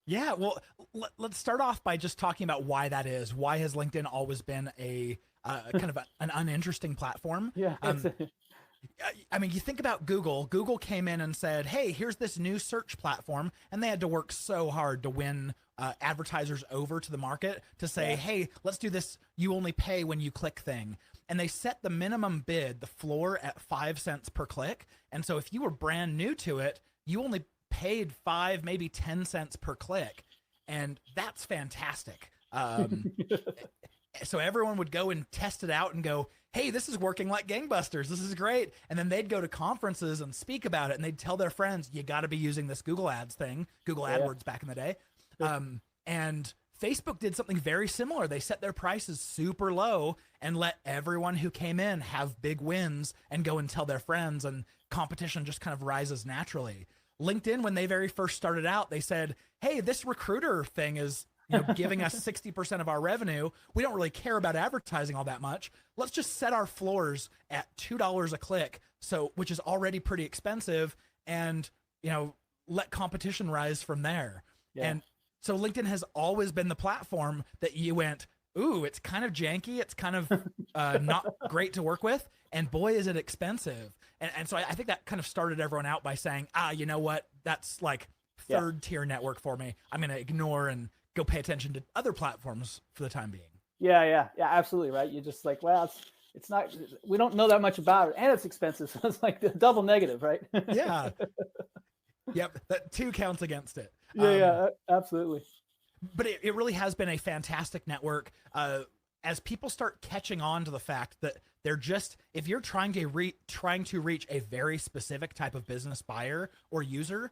Yeah, well, let's start off by just talking about why that is. Why has LinkedIn always been a kind of an uninteresting platform? Yeah, it's I mean, you think about Google. Google came in and said, "Hey, here's this new search platform," and they had to work so hard to win advertisers over to the market to say, yeah, "Hey, let's do this. You only pay when you click thing." And they set the minimum bid, the floor, at 5 cents per click. And so if you were brand new to it, you only paid 5, maybe 10 cents per click, and that's fantastic. So everyone would go and test it out and go, "Hey, this is working like gangbusters. This is great." And then they'd go to conferences and speak about it, and they'd tell their friends, "You got to be using this Google Ads thing, Google yeah, AdWords back in the day." And Facebook did something very similar. They set their prices super low and let everyone who came in have big wins and go and tell their friends, and competition just kind of rises naturally. LinkedIn, when they very first started out, they said, "Hey, this recruiter thing is giving us 60% of our revenue. We don't really care about advertising all that much. Let's just set our floors at $2 a click, so which is already pretty expensive, and let competition rise from there." yeah, And so LinkedIn has always been the platform that you went, "Ooh, it's kind of janky. It's kind of not great to work with. And boy, is it expensive." And so I think that kind of started everyone out by saying, you know what? That's like yeah. third tier network for me. I'm going to ignore and go pay attention to other platforms for the time being. Yeah, yeah, yeah, absolutely right. You're just like, well, it's not. We don't know that much about it, and it's expensive. So it's like the double negative, right? Yeah. Yep. That two counts against it. Yeah, yeah, absolutely. But it really has been a fantastic network. As people start catching on to the fact that they're just, if you're trying to reach a very specific type of business buyer or user,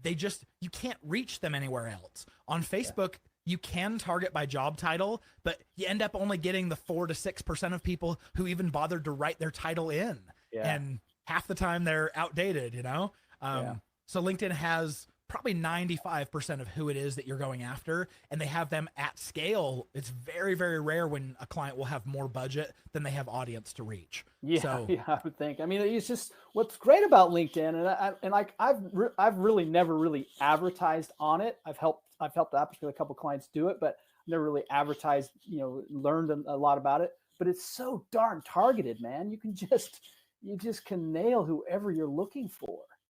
you can't reach them anywhere else. On Yeah, Facebook, you can target by job title, but you end up only getting the 4 to 6% of people who even bothered to write their title in, yeah, and half the time they're outdated. yeah. So LinkedIn has probably 95% of who it is that you're going after, and they have them at scale. It's very, very rare when a client will have more budget than they have audience to reach. Yeah, So yeah, I would think. I mean, it's just what's great about LinkedIn, and like I've really never really advertised on it. I've helped actually a couple clients do it, but never really advertised. Learned a lot about it. But it's so darn targeted, man. You just can nail whoever you're looking for.